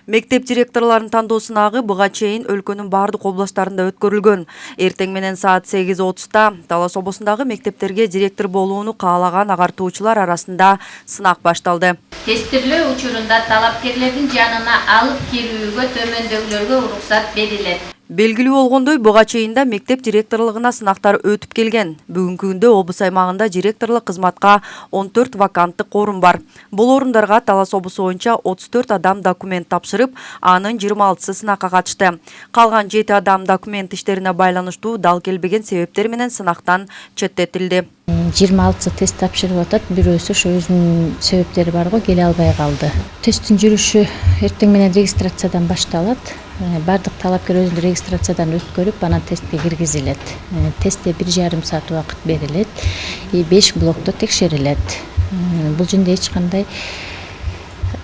Мектеп директорларын тандоо сынагы буга чейин өлкөнүн бардык областтарында өткөрүлгөн. Эртең менен саат 8:30-та Талас облусундагы мектептерге директор болууну каалаган агартуучулар арасында сынак башталды. Тестирлөө учурунда талапкерлердин жанына алып кирүүгө төмөндөгүлөргө уруксат берилет. Белгилүү болгондой, буга чейин мектеп директорлугуна сынактар өтүп келген. Бүгүнкү күндө облус аймагында директорлук кызматка 14 ваканттык орун бар. Бул орундарга Талас облусу боюнча 34 адам документ тапшырып, анын 26-сы сынакка катышты. Калган 7 адам документ иштерине байланыштуу дал келбеген себептер менен сынактан четтетилди. 26 тест тапшырып атат, бирөөсү ошо өзүнүн себептери бар го, келе албай калды. Тесттин жүрүшү эртең менен регистрациядан башталат. Бардык талапкер өзүнүн регистрациядан өткөрүп, анан тестке киргизилет. Тестте 1,5 саат убакыт берилет, 5 блокто текшерилет. Бул жерде эч кандай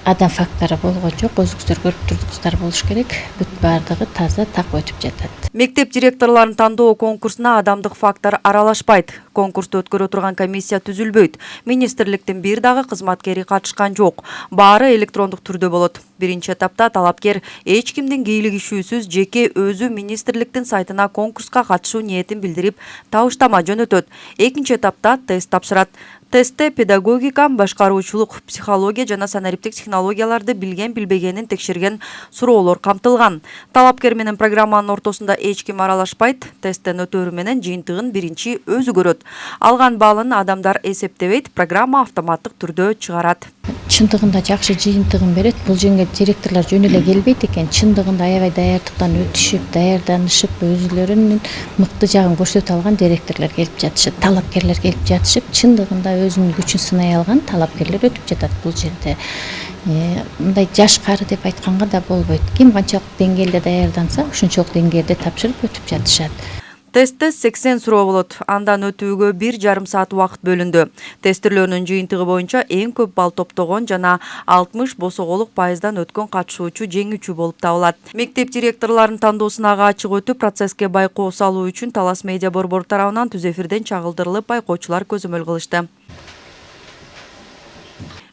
адам фактору болгон жок, өзүңүздөр көрүп турдуңуздар болуш керек. Бүт бардыгы таза, так өтүп жатат. Мектеп директорлорун тандоо конкурсуна адамдык фактор аралашпайт. Конкурсту өткөрө турган комиссия түзүлбөйт. Министрликтин бир дагы кызматкери катышкан жок. Баары электрондук түрдө болот. Биринчи этапта талапкер эч кимдин кийлигишүүсүз жеке өзү министрликтин сайтына конкурска катышуу ниетин билдирип, табыштама жөнөтөт. Экинчи этапта тест тапшырат. Тестте педагогика, башкаруучулук, психология жана санариптик технологияларды билген-билбегенин текшерген суроолор камтылган. Талапкер менен программанын ортосунда эч ким аралашпайт. Тесттен өтөөрү менен жыйынтыгын биринчи өзү көрөт. Алган баллын адамдар эсептебейт, программа автоматтык түрдө чыгарат. Чындыгында жакшы жыйынтыгын берет. Бул жерге директорлор жөн эле келбейт экен. Чындыгында аябай даярдыктан өтүшүп, даярданышып, өзүлөрүнүн мыкты жагын көрсөтө алган директорлор келип жатышат, талапкерлер келип жатышып, чындыгында өзүнүн күчүн сынай алган талапкерлер өтүп жатат бул жерде. Мындай жашкары деп айтканга да болбойт. Ким канчалык деңгээлде даярданса, ошончолук деңгээлде тапшырып өтүп жатышат. Тестте 80 суроо болот. Андан өтүүгө 1,5 саат убакыт бөлүндү. Тестирлөөнүн жыйынтыгы боюнча эң көп балл топтогон жана 60 босоголук пайыздан өткөн катышуучу жеңүүчү болуп табылат. Мектеп директорлорун тандоо сынагы ачык өтүп, процесске байкоо салуу үчүн Талас медиа борбору тарабынан түз эфирден чагылдырылып, байкоочулар көзөмөл кылышты.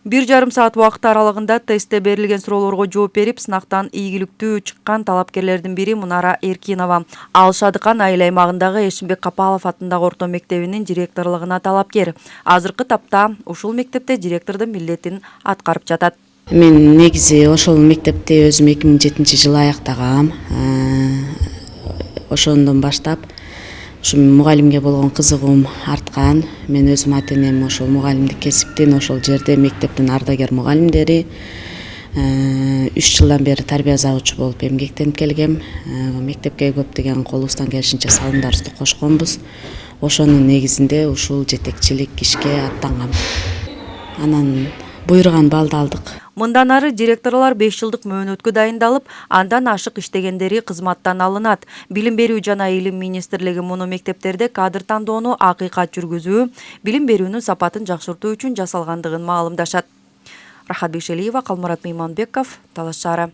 1,5 саат убакыт аралыгында тестте берилген суроолорго жооп берип, сынактан ийгиликтүү чыккан талапкерлердин бири Мунара Эркинова. Ал Шадыкан айыл аймагындагы Эшимбек Капалов атындагы орто мектебинин директорлугуна талапкер. Азыркы тапта ушул мектепте директордун милдетин аткарып жатат. Мен негизи ошол мектепте өзүм 2007-жылы аяктагам. Ошондон баштап ушу мугалимге болгон кызыгуум арткан. Мен өзүм ата-энем ошол мугалимдик кесиптин, ошол жерде мектептин ардагер мугалимдери. 3 жылдан бери тарбия забычы болуп эмгектенип келгем. Мектепке көптөгөн колубуздан келишинче салымдарыбызды кошконбуз. Ошонун негизинде ушул жетекчилик ишке аттангам. Анан буйруган балды алдык. Мындан ары директорлор 5 жылдык мөөнөткө дайындалып, андан ашык иштегендери кызматтан алынат. Билим берүү жана илим министрлиги муну мектептерде кадр тандоону акыйкат жүргүзүү, билим берүүнүн сапатын жакшыртуу үчүн жасалгандыгын маалымдашат. Рахат Бейшелиева, Калмурат Мейманбеков, Талас шаары.